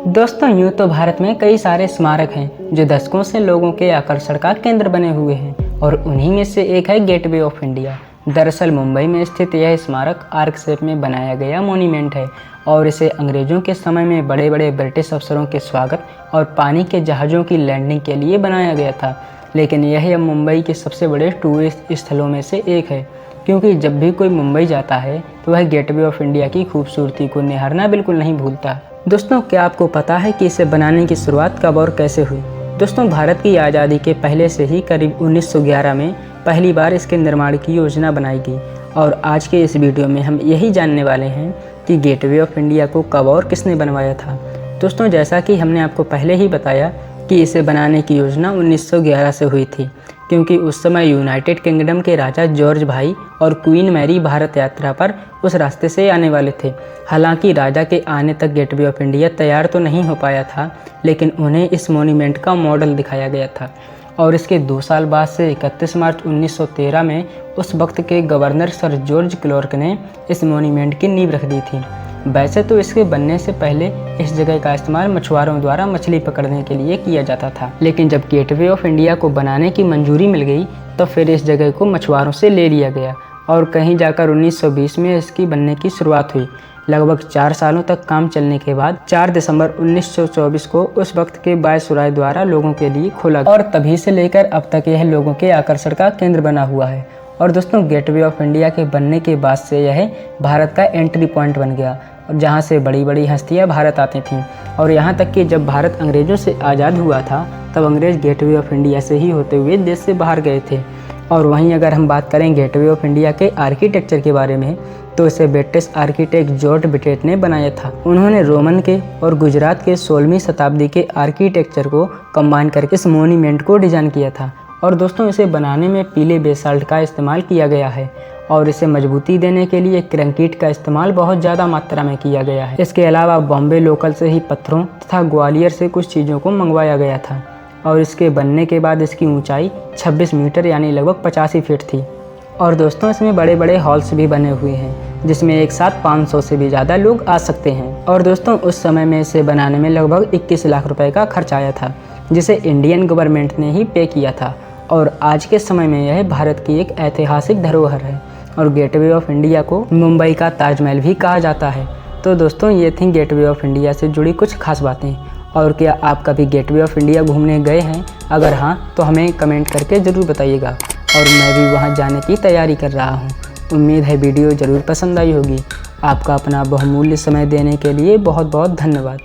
दोस्तों यूँ तो भारत में कई सारे स्मारक हैं जो दशकों से लोगों के आकर्षण का केंद्र बने हुए हैं और उन्हीं में से एक है गेटवे ऑफ इंडिया। दरअसल मुंबई में स्थित यह स्मारक आर्क शेप में बनाया गया मॉन्यूमेंट है और इसे अंग्रेज़ों के समय में बड़े बड़े ब्रिटिश अफसरों के स्वागत और पानी के जहाज़ों की लैंडिंग के लिए बनाया गया था। लेकिन यह अब मुंबई के सबसे बड़े टूरिस्ट स्थलों में से एक है, क्योंकि जब भी कोई मुंबई जाता है तो वह गेटवे ऑफ इंडिया की खूबसूरती को निहारना बिल्कुल नहीं भूलता। दोस्तों क्या आपको पता है कि इसे बनाने की शुरुआत कब और कैसे हुई? दोस्तों भारत की आज़ादी के पहले से ही करीब 1911 में पहली बार इसके निर्माण की योजना बनाई गई और आज के इस वीडियो में हम यही जानने वाले हैं कि गेटवे ऑफ इंडिया को कब और किसने बनवाया था। दोस्तों जैसा कि हमने आपको पहले ही बताया कि इसे बनाने की योजना 1911 से हुई थी, क्योंकि उस समय यूनाइटेड किंगडम के राजा जॉर्ज भाई और क्वीन मैरी भारत यात्रा पर उस रास्ते से आने वाले थे। हालांकि राजा के आने तक गेटवे ऑफ इंडिया तैयार तो नहीं हो पाया था, लेकिन उन्हें इस मॉन्यूमेंट का मॉडल दिखाया गया था और इसके 2 साल बाद से 31 मार्च 1913 में उस वक्त के गवर्नर सर जॉर्ज क्लार्क ने इस मॉन्यूमेंट की नींव रख दी थी। वैसे तो इसके बनने से पहले इस जगह का इस्तेमाल मछुआरों द्वारा मछली पकड़ने के लिए किया जाता था, लेकिन जब गेटवे ऑफ इंडिया को बनाने की मंजूरी मिल गई तो फिर इस जगह को मछुआरों से ले लिया गया और कहीं जाकर 1920 में इसकी बनने की शुरुआत हुई। लगभग 4 सालों तक काम चलने के बाद 4 दिसंबर 1924 को उस वक्त के वायसराय द्वारा लोगों के लिए खोला गया और तभी से लेकर अब तक यह लोगों के आकर्षण का केंद्र बना हुआ है। और दोस्तों गेटवे ऑफ इंडिया के बनने के बाद से यह भारत का एंट्री पॉइंट बन गया, जहाँ से बड़ी बड़ी हस्तियाँ भारत आती थीं। और यहाँ तक कि जब भारत अंग्रेज़ों से आज़ाद हुआ था तब अंग्रेज़ गेटवे ऑफ इंडिया से ही होते हुए देश से बाहर गए थे। और वहीं अगर हम बात करें गेटवे ऑफ इंडिया के आर्किटेक्चर के बारे में तो इसे ब्रिटिश आर्किटेक्ट जॉर्ज बिटेट ने बनाया था। उन्होंने रोमन के और गुजरात के 16वीं शताब्दी के आर्किटेक्चर को कंबाइन करके इस मॉन्यूमेंट को डिज़ाइन किया था। और दोस्तों इसे बनाने में पीले बेसाल्ट का इस्तेमाल किया गया है और इसे मजबूती देने के लिए कंक्रीट का इस्तेमाल बहुत ज़्यादा मात्रा में किया गया है। इसके अलावा बॉम्बे लोकल से ही पत्थरों तथा ग्वालियर से कुछ चीज़ों को मंगवाया गया था और इसके बनने के बाद इसकी ऊंचाई 26 मीटर यानी लगभग 85 फीट थी। और दोस्तों इसमें बड़े बड़े हॉल्स भी बने हुए हैं जिसमें एक साथ 500 से भी ज़्यादा लोग आ सकते हैं। और दोस्तों उस समय में इसे बनाने में लगभग 21 लाख रुपए का खर्च आया था, जिसे इंडियन गवर्नमेंट ने ही पे किया था। और आज के समय में यह भारत की एक ऐतिहासिक धरोहर है और गेटवे ऑफ इंडिया को मुंबई का ताजमहल भी कहा जाता है। तो दोस्तों ये थी गेटवे ऑफ इंडिया से जुड़ी कुछ खास बातें। और क्या आप कभी गेटवे ऑफ इंडिया घूमने गए हैं? अगर हाँ तो हमें कमेंट करके ज़रूर बताइएगा और मैं भी वहाँ जाने की तैयारी कर रहा हूँ। उम्मीद है वीडियो ज़रूर पसंद आई होगी। आपका अपना बहुमूल्य समय देने के लिए बहुत बहुत धन्यवाद।